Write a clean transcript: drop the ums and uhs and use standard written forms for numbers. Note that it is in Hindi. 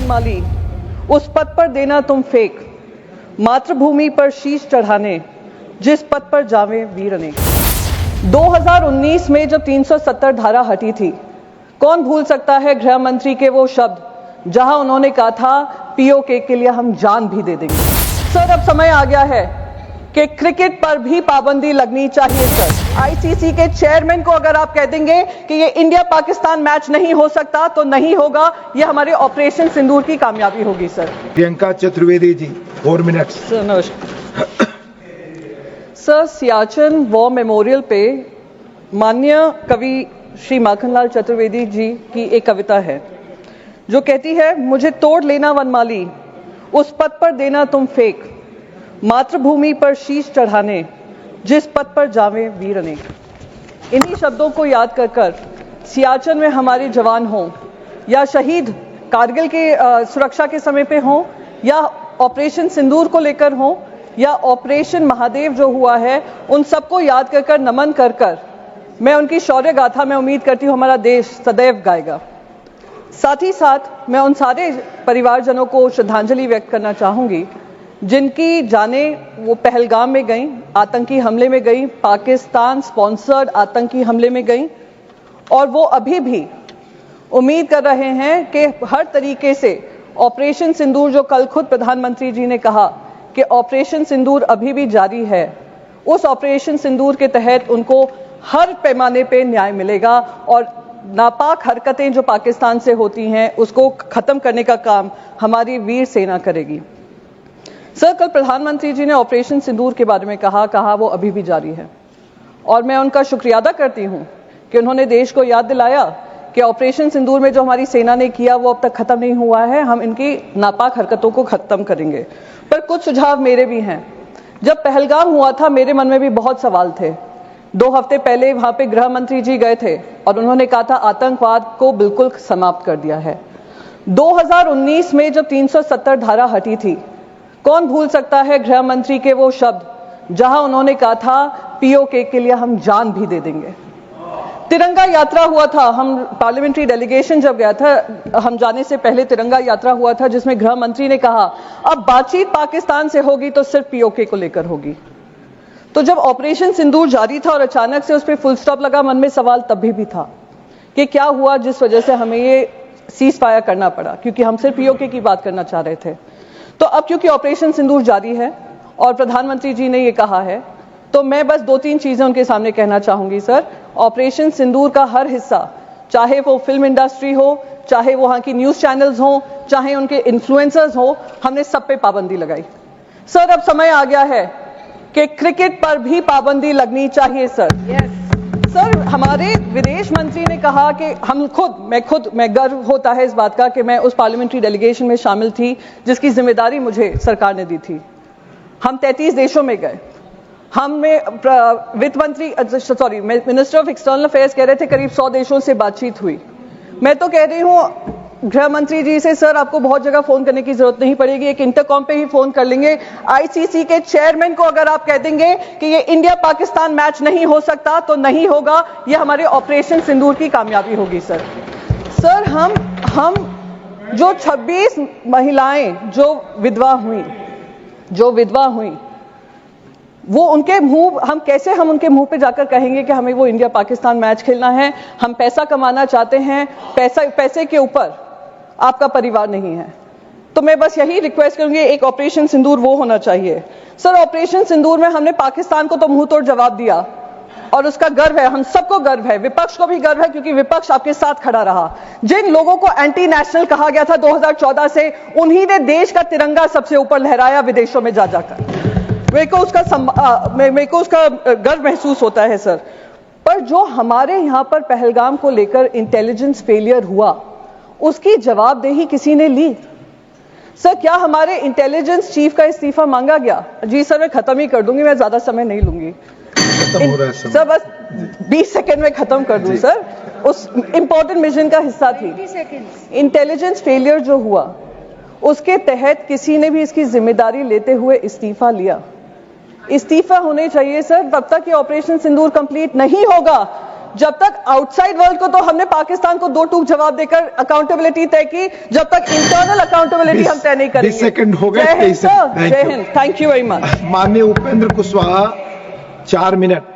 वनमाली, उस पद पर देना तुम फेंक, मातृभूमि पर शीश चढ़ाने, जिस पद पर जावे वीर अनेक। 2019 में जब 370 धारा हटी थी, कौन भूल सकता है गृह मंत्री के वो शब्द जहां उन्होंने कहा था पीओके के लिए हम जान भी दे देंगे। सर, अब समय आ गया है कि क्रिकेट पर भी पाबंदी लगनी चाहिए। सर, आईसीसी के चेयरमैन को अगर आप कह देंगे कि ये इंडिया पाकिस्तान मैच नहीं हो सकता तो नहीं होगा, ये हमारे ऑपरेशन सिंदूर की कामयाबी होगी। Sir, Priyanka Chaturvedi ji 4 minutes. Sir नमस्कार। सर, सियाचिन वॉर मेमोरियल पे माननीय कवि श्री माखनलाल चतुर्वेदी जी की एक कविता है जो कहती है, मुझे तोड़ लेना वनमाली, उस पद पर देना तुम फेंक, मातृभूमि पर शीश चढ़ाने, जिस पद पर जावे वीर अनेक। इन्हीं शब्दों को याद कर सियाचिन में हमारे जवान हों या शहीद कारगिल के सुरक्षा के समय पे हों या ऑपरेशन सिंदूर को लेकर हों या ऑपरेशन महादेव जो हुआ है, उन सबको याद कर नमन कर मैं उनकी शौर्य गाथा में उम्मीद करती हूँ हमारा देश सदैव गाएगा। साथ ही साथ मैं उन सारे परिवारजनों को श्रद्धांजलि व्यक्त करना चाहूंगी जिनकी जानें वो पहलगाम में गई, आतंकी हमले में गई, पाकिस्तान स्पॉन्सर्ड आतंकी हमले में गई, और वो अभी भी उम्मीद कर रहे हैं कि हर तरीके से ऑपरेशन सिंदूर, जो कल खुद प्रधानमंत्री जी ने कहा कि ऑपरेशन सिंदूर अभी भी जारी है, उस ऑपरेशन सिंदूर के तहत उनको हर पैमाने पे न्याय मिलेगा और नापाक हरकतें जो पाकिस्तान से होती हैं उसको खत्म करने का काम हमारी वीर सेना करेगी। सर, कल प्रधानमंत्री जी ने ऑपरेशन सिंदूर के बारे में कहा वो अभी भी जारी है और मैं उनका शुक्रिया अदा करती हूं कि उन्होंने देश को याद दिलाया कि ऑपरेशन सिंदूर में जो हमारी सेना ने किया वो अब तक खत्म नहीं हुआ है, हम इनकी नापाक हरकतों को खत्म करेंगे। पर कुछ सुझाव मेरे भी हैं। जब पहलगाम हुआ था मेरे मन में भी बहुत सवाल थे। 2 हफ्ते पहले वहां पे गृह मंत्री जी गए थे और उन्होंने कहा था आतंकवाद को बिल्कुल समाप्त कर दिया है। 2019 में जब 370 धारा हटी थी, कौन भूल सकता है गृह मंत्री के वो शब्द जहां उन्होंने कहा था पीओके के लिए हम जान भी दे देंगे। तिरंगा यात्रा हुआ था, हम पार्लियामेंट्री डेलीगेशन जब गया था, हम जाने से पहले तिरंगा यात्रा हुआ था जिसमें गृह मंत्री ने कहा अब बातचीत पाकिस्तान से होगी तो सिर्फ पीओके को लेकर होगी। तो जब ऑपरेशन सिंदूर जारी था और अचानक से उस पर फुल स्टॉप लगा, मन में सवाल तब भी था कि क्या हुआ जिस वजह से हमें ये सीज फायर करना पड़ा, क्योंकि हम सिर्फ पीओके की बात करना चाह रहे थे। तो अब क्योंकि ऑपरेशन सिंदूर जारी है और प्रधानमंत्री जी ने ये कहा है, तो मैं बस 2-3 चीजें उनके सामने कहना चाहूंगी। सर, ऑपरेशन सिंदूर का हर हिस्सा, चाहे वो फिल्म इंडस्ट्री हो, चाहे वहां की न्यूज चैनल्स हो, चाहे उनके इन्फ्लुएंसर्स हो, हमने सब पे पाबंदी लगाई। सर, अब समय आ गया है कि क्रिकेट पर भी पाबंदी लगनी चाहिए। सर, सर, हमारे विदेश मंत्री ने कहा कि मैं गर्व होता है इस बात का कि मैं उस पार्लियामेंट्री डेलीगेशन में शामिल थी जिसकी जिम्मेदारी मुझे सरकार ने दी थी। हम 33 देशों में गए। मिनिस्टर ऑफ एक्सटर्नल अफेयर्स कह रहे थे करीब 100 देशों से बातचीत हुई। मैं तो कह रही हूं गृह मंत्री जी से, सर आपको बहुत जगह फोन करने की जरूरत नहीं पड़ेगी, एक इंटरकॉम पे ही फोन कर लेंगे। आईसीसी के चेयरमैन को अगर आप कह देंगे कि ये इंडिया पाकिस्तान मैच नहीं हो सकता तो नहीं होगा, ये हमारे ऑपरेशन सिंदूर की कामयाबी होगी। सर, हम जो 26 महिलाएं जो विधवा हुई वो उनके मुंह, हम उनके मुंह पे जाकर कहेंगे कि हमें वो इंडिया पाकिस्तान मैच खेलना है, हम पैसा कमाना चाहते हैं, पैसे के ऊपर आपका परिवार नहीं है। तो मैं बस यही रिक्वेस्ट करूंगी, एक ऑपरेशन सिंदूर वो होना चाहिए। सर, ऑपरेशन सिंदूर में हमने पाकिस्तान को तो मुंह तोड़ जवाब दिया और उसका गर्व है, हम सबको गर्व है, विपक्ष को भी गर्व है क्योंकि विपक्ष आपके साथ खड़ा रहा। जिन लोगों को एंटी नेशनल कहा गया था 2014 से, उन्हीं ने देश का तिरंगा सबसे ऊपर लहराया विदेशों में जाकर। मेरे को उसका गर्व महसूस होता है। सर, पर जो हमारे यहां पर पहलगाम को लेकर इंटेलिजेंस फेलियर हुआ, उसकी जवाबदेही किसी ने ली? सर, क्या हमारे इंटेलिजेंस चीफ का इस्तीफा मांगा गया? जी सर, मैं खत्म ही कर दूंगी, मैं ज्यादा समय नहीं लूंगी। सर, बस 20 सेकेंड में खत्म कर दूं। सर, उस इंपॉर्टेंट मिशन का हिस्सा थी। इंटेलिजेंस फेलियर जो हुआ उसके तहत किसी ने भी इसकी जिम्मेदारी लेते हुए इस्तीफा लिया? इस्तीफा होने चाहिए सर। तब तक ये ऑपरेशन सिंदूर कंप्लीट नहीं होगा जब तक आउटसाइड वर्ल्ड को तो हमने पाकिस्तान को 2 टूक जवाब देकर अकाउंटेबिलिटी तय की, जब तक इंटरनल अकाउंटेबिलिटी हम तय नहीं करेंगे। 20 सेकंड हो गए। जय हिंद 23 सेकंड। सर, जय Hind, thank you very much. माननीय उपेंद्र कुशवाहा 4 मिनट।